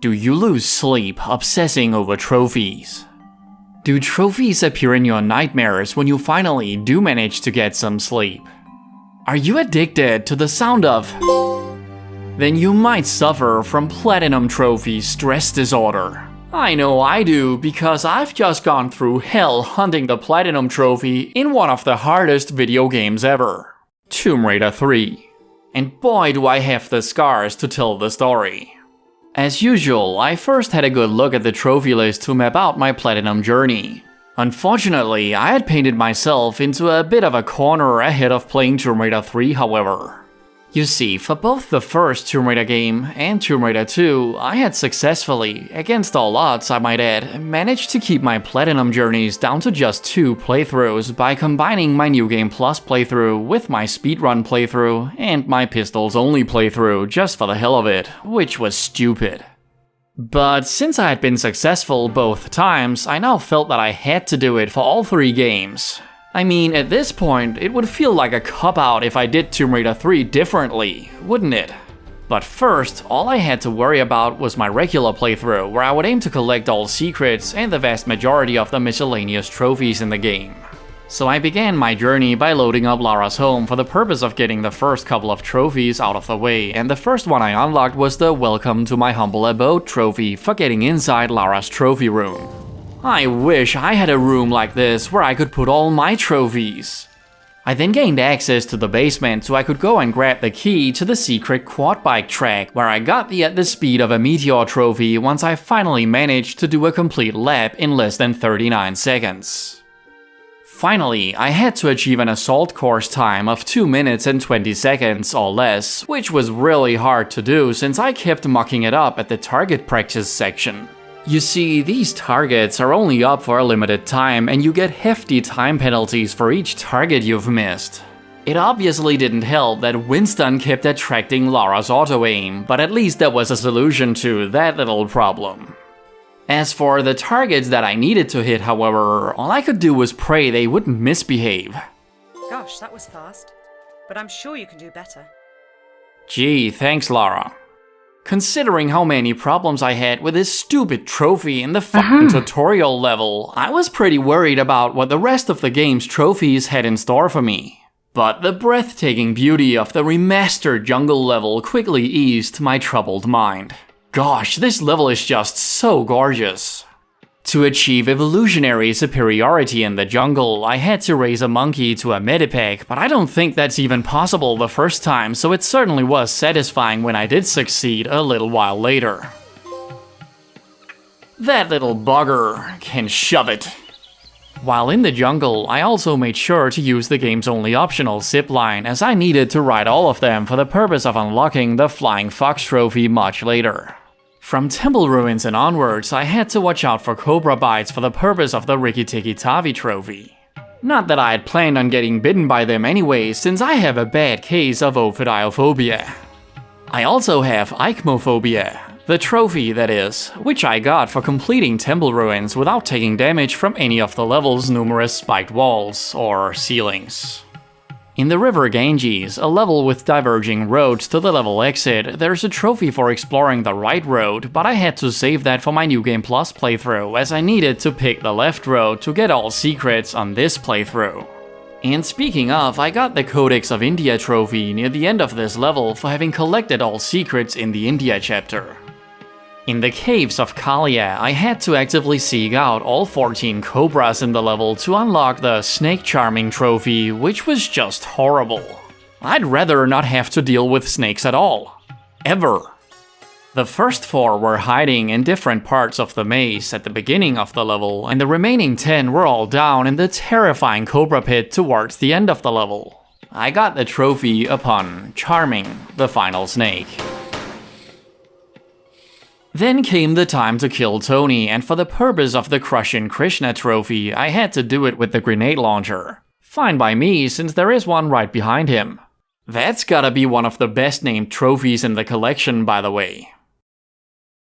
Do you lose sleep obsessing over trophies? Do trophies appear in your nightmares when you finally do manage to get some sleep? Are you addicted to the sound of? Then you might suffer from Platinum Trophy stress disorder. I know I do, because I've just gone through hell hunting the Platinum Trophy in one of the hardest video games ever, Tomb Raider 3. And boy do I have the scars to tell the story. As usual, I first had a good look at the trophy list to map out my Platinum journey. Unfortunately, I had painted myself into a bit of a corner ahead of playing Tomb Raider 3, however. You see, for both the first Tomb Raider game and Tomb Raider 2, I had successfully, against all odds I might add, managed to keep my Platinum journeys down to just 2 playthroughs by combining my New Game Plus playthrough with my speedrun playthrough and my pistols only playthrough just for the hell of it, which was stupid. But since I had been successful both times, I now felt that I had to do it for all 3 games. I mean, at this point, it would feel like a cop-out if I did Tomb Raider 3 differently, wouldn't it? But first, all I had to worry about was my regular playthrough, where I would aim to collect all secrets and the vast majority of the miscellaneous trophies in the game. So I began my journey by loading up Lara's home for the purpose of getting the first couple of trophies out of the way, and the first one I unlocked was the Welcome to My Humble Abode trophy for getting inside Lara's trophy room. I wish I had a room like this where I could put all my trophies. I then gained access to the basement so I could go and grab the key to the secret quad bike track, where I got the At the Speed of a Meteor trophy once I finally managed to do a complete lap in less than 39 seconds. Finally, I had to achieve an assault course time of 2 minutes and 20 seconds or less, which was really hard to do since I kept mucking it up at the target practice section. You see, these targets are only up for a limited time and you get hefty time penalties for each target you've missed. It obviously didn't help that Winston kept attracting Lara's auto-aim, but at least there was a solution to that little problem. As for the targets that I needed to hit, however, all I could do was pray they wouldn't misbehave. Gosh, that was fast. But I'm sure you can do better. Gee, thanks Lara. Considering how many problems I had with this stupid trophy in the fucking tutorial level, I was pretty worried about what the rest of the game's trophies had in store for me. But the breathtaking beauty of the remastered jungle level quickly eased my troubled mind. Gosh, this level is just so gorgeous. To achieve evolutionary superiority in the jungle, I had to raise a monkey to a medipack, but I don't think that's even possible the first time, so it certainly was satisfying when I did succeed a little while later. That little bugger can shove it. While in the jungle, I also made sure to use the game's only optional zipline, as I needed to ride all of them for the purpose of unlocking the Flying Fox trophy much later. From Temple Ruins and onwards, I had to watch out for cobra bites for the purpose of the Rikki Tikki Tavi trophy. Not that I had planned on getting bitten by them anyway, since I have a bad case of ophidiophobia. I also have eichmophobia, the trophy that is, which I got for completing Temple Ruins without taking damage from any of the level's numerous spiked walls or ceilings. In the River Ganges, a level with diverging roads to the level exit, there's a trophy for exploring the right road, but I had to save that for my New Game Plus playthrough, as I needed to pick the left road to get all secrets on this playthrough. And speaking of, I got the Codex of India trophy near the end of this level for having collected all secrets in the India chapter. In the caves of Kalia, I had to actively seek out all 14 cobras in the level to unlock the Snake Charming trophy, which was just horrible. I'd rather not have to deal with snakes at all. Ever. The first 4 were hiding in different parts of the maze at the beginning of the level, and the remaining 10 were all down in the terrifying cobra pit towards the end of the level. I got the trophy upon charming the final snake. Then came the time to kill Tony, and for the purpose of the Crushing Krishna trophy, I had to do it with the grenade launcher. Fine by me, since there is one right behind him. That's gotta be one of the best named trophies in the collection, by the way.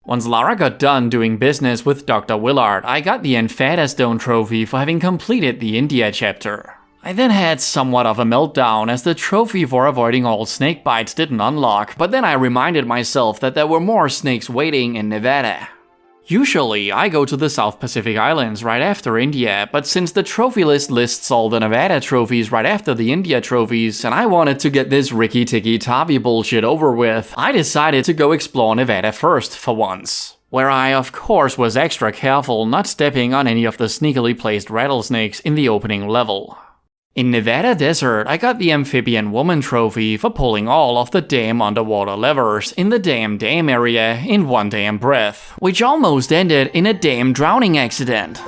Once Lara got done doing business with Dr. Willard, I got the Enfadastone trophy for having completed the India chapter. I then had somewhat of a meltdown as the trophy for avoiding all snake bites didn't unlock, but then I reminded myself that there were more snakes waiting in Nevada. Usually, I go to the South Pacific Islands right after India, but since the trophy list lists all the Nevada trophies right after the India trophies, and I wanted to get this Rikki-Tikki-Tavi bullshit over with, I decided to go explore Nevada first for once. Where I of course was extra careful not stepping on any of the sneakily placed rattlesnakes in the opening level. In Nevada Desert, I got the Amphibian Woman trophy for pulling all of the damn underwater levers in the damn area in one damn breath, which almost ended in a damn drowning accident.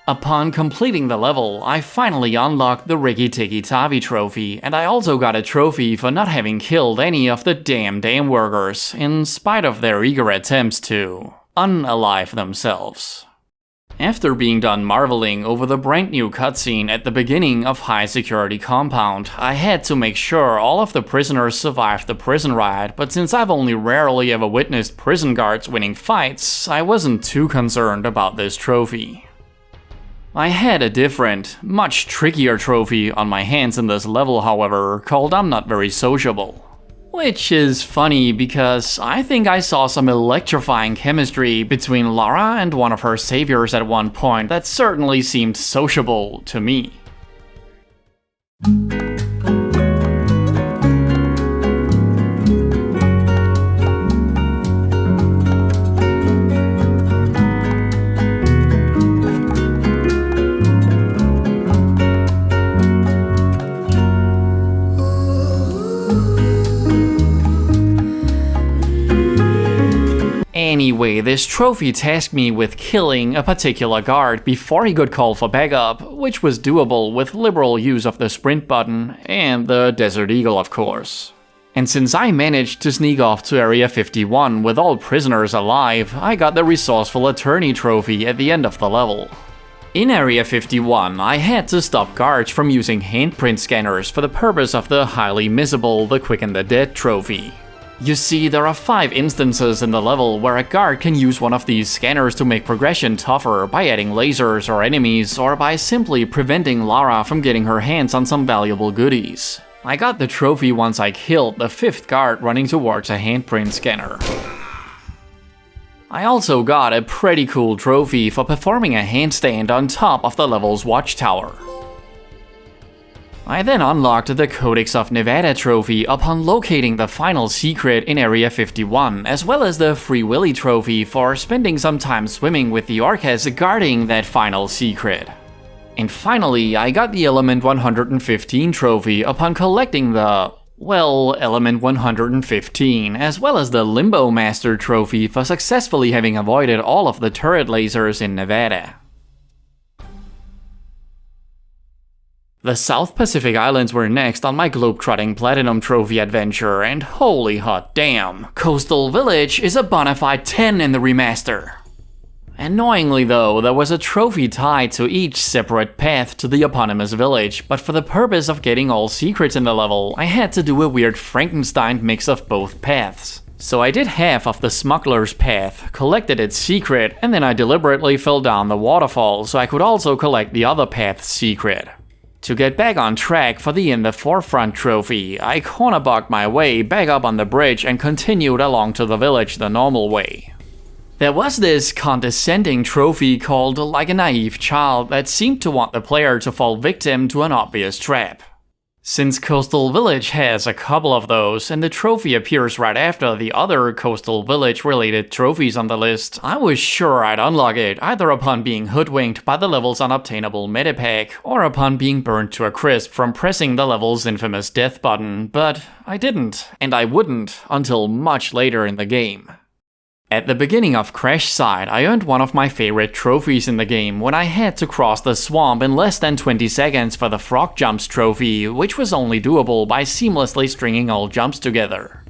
Upon completing the level, I finally unlocked the Rikki-Tikki-Tavi trophy, and I also got a trophy for not having killed any of the damn workers, in spite of their eager attempts to unalive themselves. After being done marveling over the brand new cutscene at the beginning of High Security Compound, I had to make sure all of the prisoners survived the prison riot, but since I've only rarely ever witnessed prison guards winning fights, I wasn't too concerned about this trophy. I had a different, much trickier trophy on my hands in this level, however, called I'm Not Very Sociable. Which is funny because I think I saw some electrifying chemistry between Lara and one of her saviors at one point that certainly seemed sociable to me. Anyway, this trophy tasked me with killing a particular guard before he could call for backup, which was doable with liberal use of the sprint button and the Desert Eagle, of course. And since I managed to sneak off to Area 51 with all prisoners alive, I got the Resourceful Attorney trophy at the end of the level. In Area 51, I had to stop guards from using handprint scanners for the purpose of the highly missable The Quick and the Dead trophy. You see, there are 5 instances in the level where a guard can use one of these scanners to make progression tougher by adding lasers or enemies, or by simply preventing Lara from getting her hands on some valuable goodies. I got the trophy once I killed the 5th guard running towards a handprint scanner. I also got a pretty cool trophy for performing a handstand on top of the level's watchtower. I then unlocked the Codex of Nevada trophy upon locating the final secret in Area 51, as well as the Free Willy trophy for spending some time swimming with the Orcas guarding that final secret. And finally, I got the Element 115 trophy upon collecting the, well, Element 115, as well as the Limbo Master trophy for successfully having avoided all of the turret lasers in Nevada. The South Pacific Islands were next on my globetrotting Platinum Trophy adventure, and holy hot damn, Coastal Village is a bonafide 10 in the remaster. Annoyingly though, there was a trophy tied to each separate path to the eponymous village, but for the purpose of getting all secrets in the level, I had to do a weird Frankenstein mix of both paths. So I did half of the smuggler's path, collected its secret, and then I deliberately fell down the waterfall so I could also collect the other path's secret. To get back on track for the In the Forefront trophy, I cornerbugged my way back up on the bridge and continued along to the village the normal way. There was this condescending trophy called Like a Naive Child that seemed to want the player to fall victim to an obvious trap. Since Coastal Village has a couple of those, and the trophy appears right after the other Coastal Village related trophies on the list, I was sure I'd unlock it either upon being hoodwinked by the level's unobtainable metapack, or upon being burnt to a crisp from pressing the level's infamous death button, but I didn't, and I wouldn't until much later in the game. At the beginning of Crash Side, I earned one of my favorite trophies in the game when I had to cross the swamp in less than 20 seconds for the Frog Jumps trophy, which was only doable by seamlessly stringing all jumps together.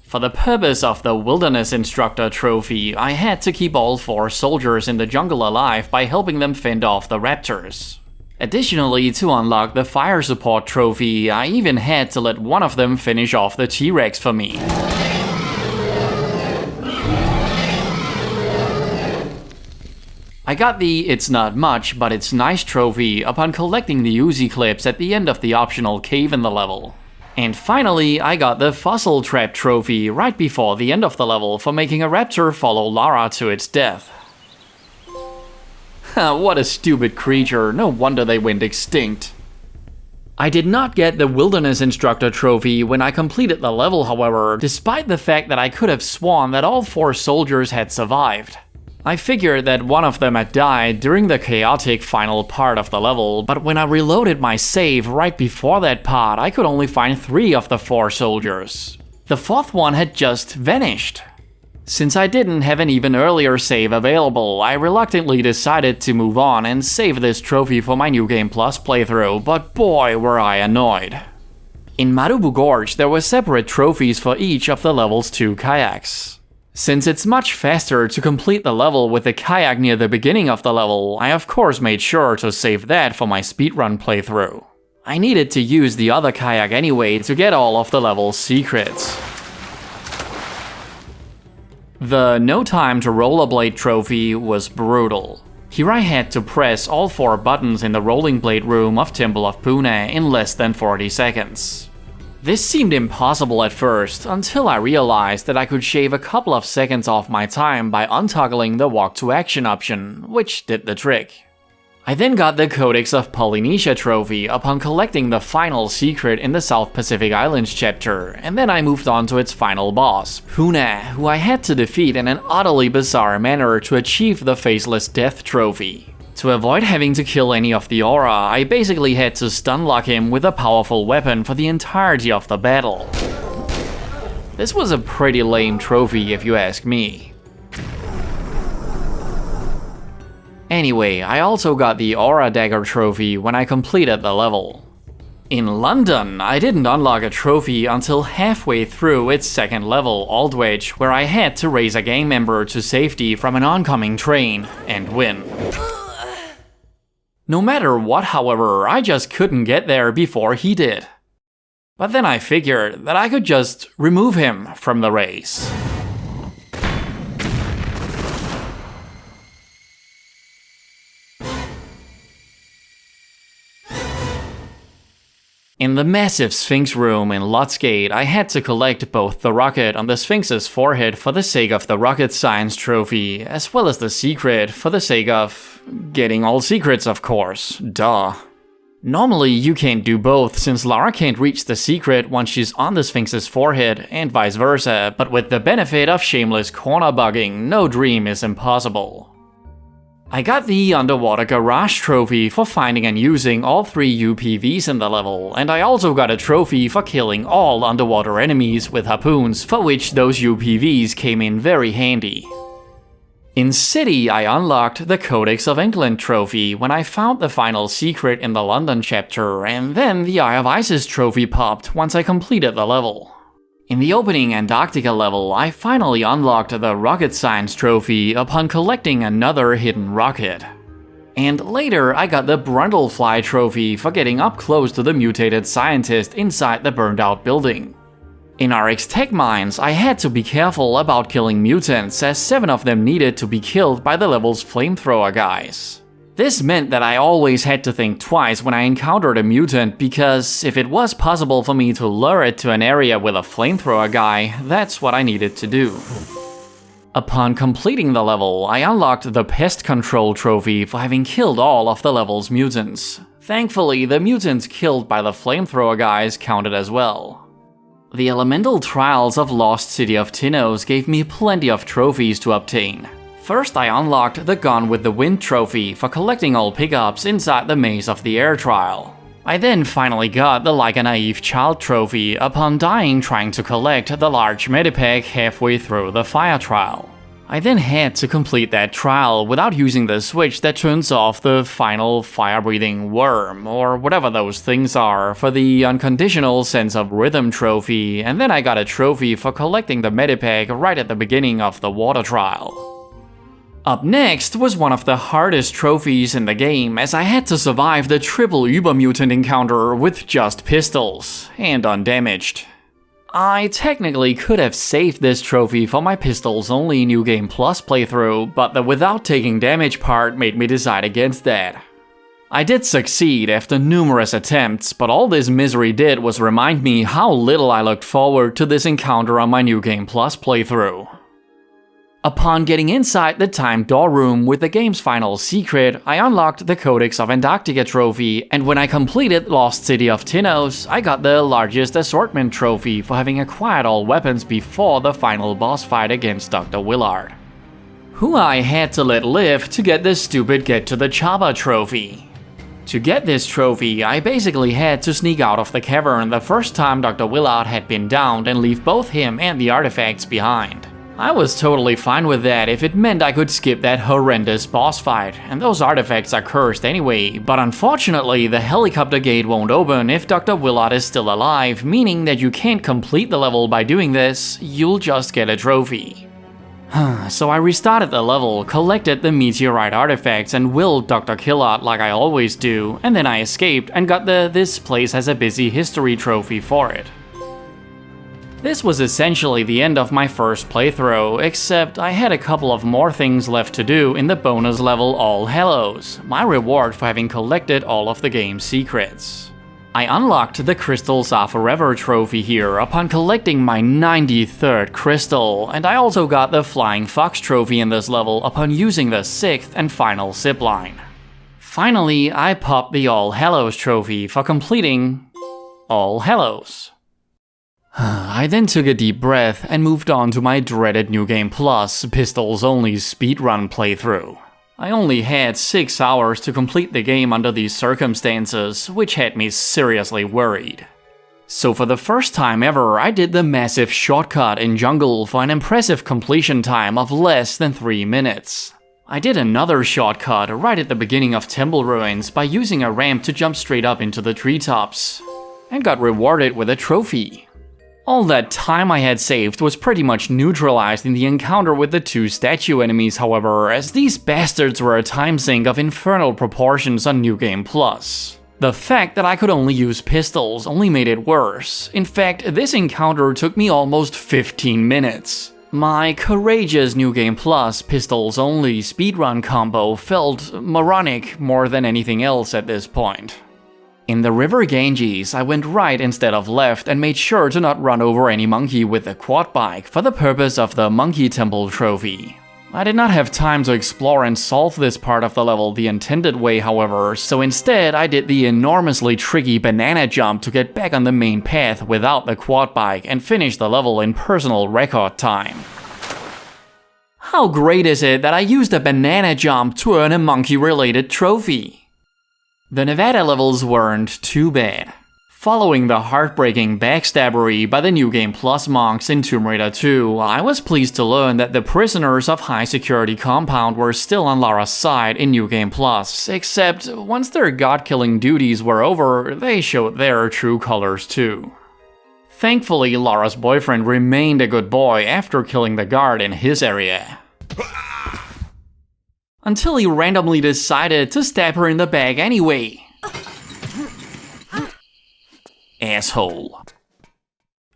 For the purpose of the Wilderness Instructor trophy, I had to keep all 4 soldiers in the jungle alive by helping them fend off the raptors. Additionally, to unlock the Fire Support trophy, I even had to let one of them finish off the T-Rex for me. I I got the "it's not much, but it's nice" trophy upon collecting the Uzi clips at the end of the optional cave in the level. And finally, I got the Fossil Trap trophy right before the end of the level for making a raptor follow Lara to its death. What a stupid creature, no wonder they went extinct. I did not get the Wilderness Instructor trophy when I completed the level, however, despite the fact that I could have sworn that all 4 soldiers had survived. I figured that one of them had died during the chaotic final part of the level, but when I reloaded my save right before that part, I could only find 3 of the 4 soldiers. The 4th one had just vanished. Since I didn't have an even earlier save available, I reluctantly decided to move on and save this trophy for my New Game Plus playthrough, but boy were I annoyed. In Marubu Gorge, there were separate trophies for each of the level's 2 kayaks. Since it's much faster to complete the level with the kayak near the beginning of the level, I of course made sure to save that for my speedrun playthrough. I needed to use the other kayak anyway to get all of the level's secrets. The No Time to Rollerblade trophy was brutal. Here I had to press all 4 buttons in the rolling blade room of Temple of Pune in less than 40 seconds. This seemed impossible at first, until I realized that I could shave a couple of seconds off my time by untoggling the walk to action option, which did the trick. I then got the Codex of Polynesia trophy upon collecting the final secret in the South Pacific Islands chapter, and then I moved on to its final boss, Puna, who I had to defeat in an utterly bizarre manner to achieve the Faceless Death trophy. To avoid having to kill any of the aura, I basically had to stun-lock him with a powerful weapon for the entirety of the battle. This was a pretty lame trophy if you ask me. Anyway, I also got the Aura Dagger trophy when I completed the level. In London, I didn't unlock a trophy until halfway through its 2nd level, Aldwych, where I had to raise a gang member to safety from an oncoming train and win. No matter what, however, I just couldn't get there before he did. But then I figured that I could just remove him from the race. In the massive Sphinx room in Lotsgate, I had to collect both the rocket on the Sphinx's forehead for the sake of the rocket science trophy, as well as the secret for the sake of getting all secrets, of course. Duh. Normally you can't do both, since Lara can't reach the secret once she's on the Sphinx's forehead, and vice versa, but with the benefit of shameless corner bugging, no dream is impossible. I got the Underwater Garage trophy for finding and using all 3 UPVs in the level, and I also got a trophy for killing all underwater enemies with harpoons, for which those UPVs came in very handy. In City, I unlocked the Codex of England trophy when I found the final secret in the London chapter, and then the Eye of Isis trophy popped once I completed the level. In the opening Antarctica level, I finally unlocked the Rocket Science trophy upon collecting another hidden rocket. And later, I got the Brundlefly trophy for getting up close to the mutated scientist inside the burned out building. In RX Tech Mines, I had to be careful about killing mutants, as 7 of them needed to be killed by the level's flamethrower guys. This meant that I always had to think twice when I encountered a mutant, because if it was possible for me to lure it to an area with a flamethrower guy, that's what I needed to do. Upon completing the level, I unlocked the Pest Control trophy for having killed all of the level's mutants. Thankfully, the mutants killed by the flamethrower guys counted as well. The Elemental Trials of Lost City of Tinnos gave me plenty of trophies to obtain. First, I unlocked the Gone with the Wind trophy for collecting all pickups inside the Maze of the Air trial. I then finally got the Like a Naive Child trophy upon dying trying to collect the large medipack halfway through the Fire trial. I then had to complete that trial without using the switch that turns off the final fire-breathing worm, or whatever those things are, for the Unconditional Sense of Rhythm trophy, and then I got a trophy for collecting the medipack right at the beginning of the Water trial. Up next was one of the hardest trophies in the game, as I had to survive the triple Uber Mutant encounter with just pistols, and undamaged. I technically could have saved this trophy for my Pistols Only New Game Plus playthrough, but the without taking damage part made me decide against that. I did succeed after numerous attempts, but all this misery did was remind me how little I looked forward to this encounter on my New Game Plus playthrough. Upon getting inside the timed door room with the game's final secret, I unlocked the Codex of Antarctica trophy, and when I completed Lost City of Tinos, I got the largest assortment trophy for having acquired all weapons before the final boss fight against Dr. Willard, who I had to let live to get the stupid Get to the Chopper trophy. To get this trophy, I basically had to sneak out of the cavern the first time Dr. Willard had been downed and leave both him and the artifacts behind. I was totally fine with that if it meant I could skip that horrendous boss fight, and those artifacts are cursed anyway, but unfortunately the helicopter gate won't open if Dr. Willard is still alive, meaning that you can't complete the level by doing this, you'll just get a trophy. So I restarted the level, collected the meteorite artifacts and willed Dr. Killard like I always do, and then I escaped and got the This Place Has a Busy History trophy for it. This was essentially the end of my first playthrough, except I had a couple of more things left to do in the bonus level All Hallows, my reward for having collected all of the game's secrets. I unlocked the Crystals Are Forever trophy here upon collecting my 93rd crystal, and I also got the Flying Fox trophy in this level upon using the 6th and final zipline. Finally, I popped the All Hallows trophy for completing All Hallows. I then took a deep breath and moved on to my dreaded New Game Plus Pistols Only speedrun playthrough. I only had 6 hours to complete the game under these circumstances, which had me seriously worried. So for the first time ever, I did the massive shortcut in Jungle for an impressive completion time of less than 3 minutes. I did another shortcut right at the beginning of Temple Ruins by using a ramp to jump straight up into the treetops, and got rewarded with a trophy. All that time I had saved was pretty much neutralized in the encounter with the 2 statue enemies, however, as these bastards were a time sink of infernal proportions on New Game Plus. The fact that I could only use pistols only made it worse. In fact, this encounter took me almost 15 minutes. My courageous New Game Plus Pistols Only speedrun combo felt moronic more than anything else at this point. In the River Ganges, I went right instead of left and made sure to not run over any monkey with the quad bike for the purpose of the Monkey Temple trophy. I did not have time to explore and solve this part of the level the intended way, however, so instead I did the enormously tricky banana jump to get back on the main path without the quad bike and finish the level in personal record time. How great is it that I used a banana jump to earn a monkey-related trophy? The Nevada levels weren't too bad. Following the heartbreaking backstabbery by the New Game Plus monks in Tomb Raider 2, I was pleased to learn that the prisoners of High Security Compound were still on Lara's side in New Game Plus, except once their god-killing duties were over, they showed their true colors too. Thankfully, Lara's boyfriend remained a good boy after killing the guard in his area. Until he randomly decided to stab her in the back anyway. Asshole.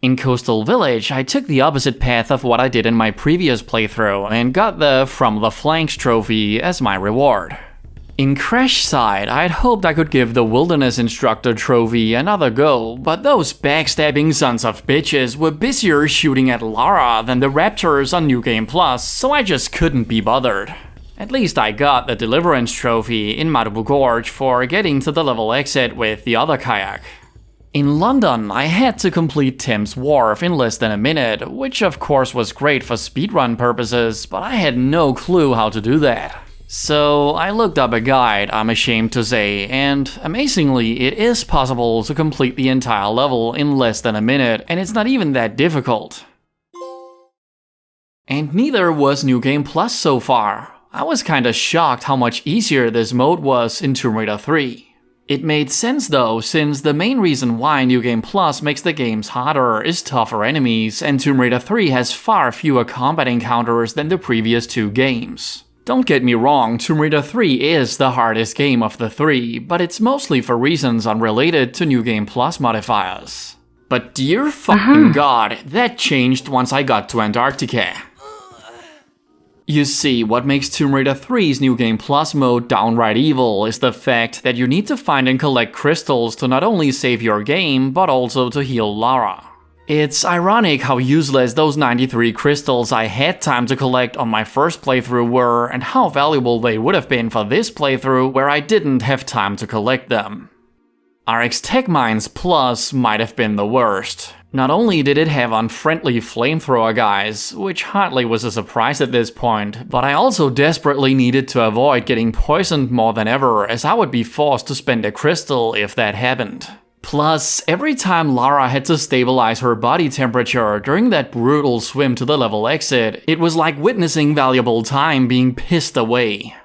In Coastal Village, I took the opposite path of what I did in my previous playthrough and got the From the Flanks trophy as my reward. In Crashside, I'd hoped I could give the Wilderness Instructor trophy another go, but those backstabbing sons of bitches were busier shooting at Lara than the Raptors on New Game Plus, so I just couldn't be bothered. At least I got the Deliverance trophy in Malibu Gorge for getting to the level exit with the other kayak. In London, I had to complete Thames Wharf in less than a minute, which of course was great for speedrun purposes, but I had no clue how to do that. So I looked up a guide, I'm ashamed to say, and amazingly, it is possible to complete the entire level in less than a minute, and it's not even that difficult. And neither was New Game Plus so far. I was kinda shocked how much easier this mode was in Tomb Raider 3. It made sense though, since the main reason why New Game Plus makes the games harder is tougher enemies, and Tomb Raider 3 has far fewer combat encounters than the previous 2 games. Don't get me wrong, Tomb Raider 3 is the hardest game of the 3, but it's mostly for reasons unrelated to New Game Plus modifiers. But dear fucking god, that changed once I got to Antarctica. You see, what makes Tomb Raider 3's New Game Plus mode downright evil is the fact that you need to find and collect crystals to not only save your game, but also to heal Lara. It's ironic how useless those 93 crystals I had time to collect on my first playthrough were, and how valuable they would have been for this playthrough where I didn't have time to collect them. RX Tech Mines Plus might have been the worst. Not only did it have unfriendly flamethrower guys, which hardly was a surprise at this point, but I also desperately needed to avoid getting poisoned more than ever, as I would be forced to spend a crystal if that happened. Plus, every time Lara had to stabilize her body temperature during that brutal swim to the level exit, it was like witnessing valuable time being pissed away.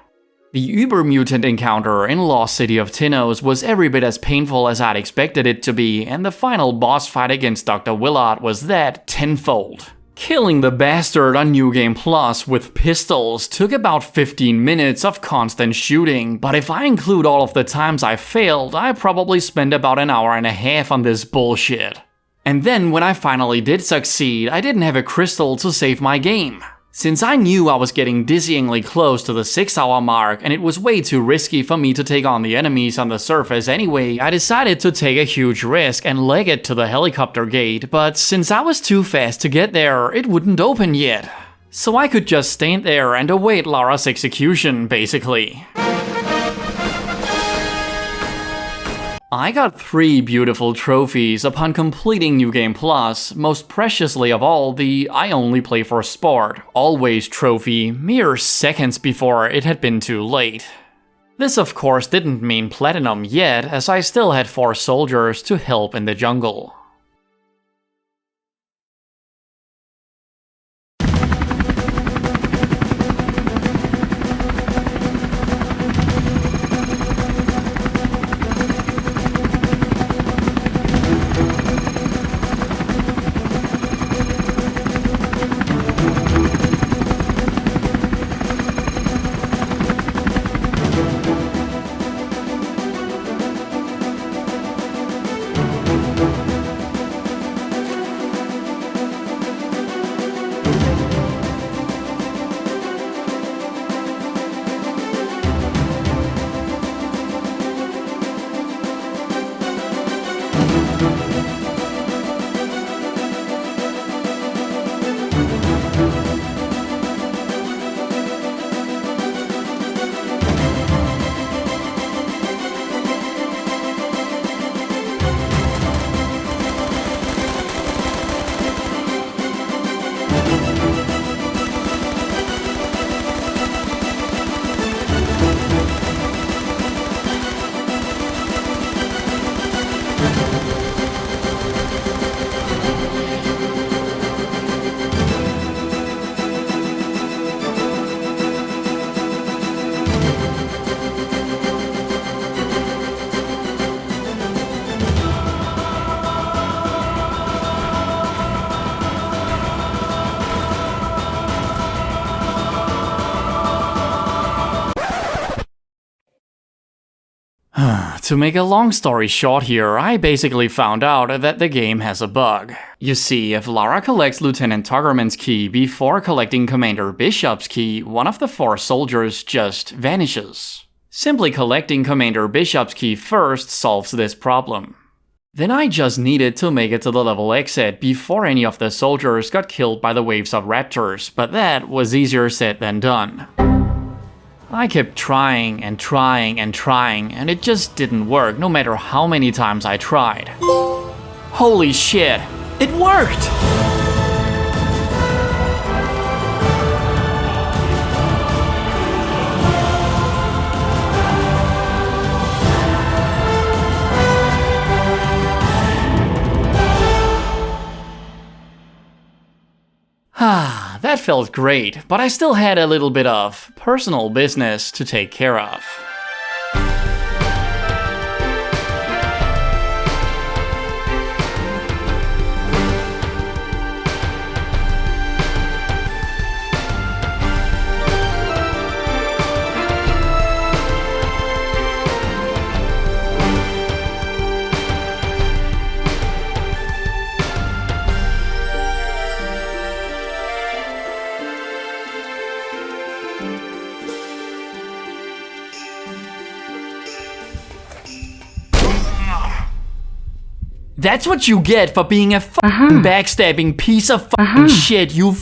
The Uber Mutant encounter in Lost City of Tinnos was every bit as painful as I'd expected it to be, and the final boss fight against Dr. Willard was that tenfold. Killing the bastard on New Game Plus with pistols took about 15 minutes of constant shooting, but if I include all of the times I failed, I probably spent about an hour and a half on this bullshit. And then when I finally did succeed, I didn't have a crystal to save my game. Since I knew I was getting dizzyingly close to the 6-hour mark and it was way too risky for me to take on the enemies on the surface anyway, I decided to take a huge risk and leg it to the helicopter gate, but since I was too fast to get there, it wouldn't open yet. So I could just stand there and await Lara's execution, basically. I got 3 beautiful trophies upon completing New Game Plus, most preciously of all the I only play for sport, always trophy, mere seconds before it had been too late. This of course didn't mean platinum yet, as I still had 4 soldiers to help in the jungle. To make a long story short here, I basically found out that the game has a bug. You see, if Lara collects Lieutenant Tuggerman's key before collecting Commander Bishop's key, one of the 4 soldiers just vanishes. Simply collecting Commander Bishop's key first solves this problem. Then I just needed to make it to the level exit before any of the soldiers got killed by the waves of raptors, but that was easier said than done. I kept trying and trying and trying, and it just didn't work no matter how many times I tried. Holy shit! It worked! That felt great, but I still had a little bit of personal business to take care of. That's what you get for being a fucking backstabbing piece of fucking shit, you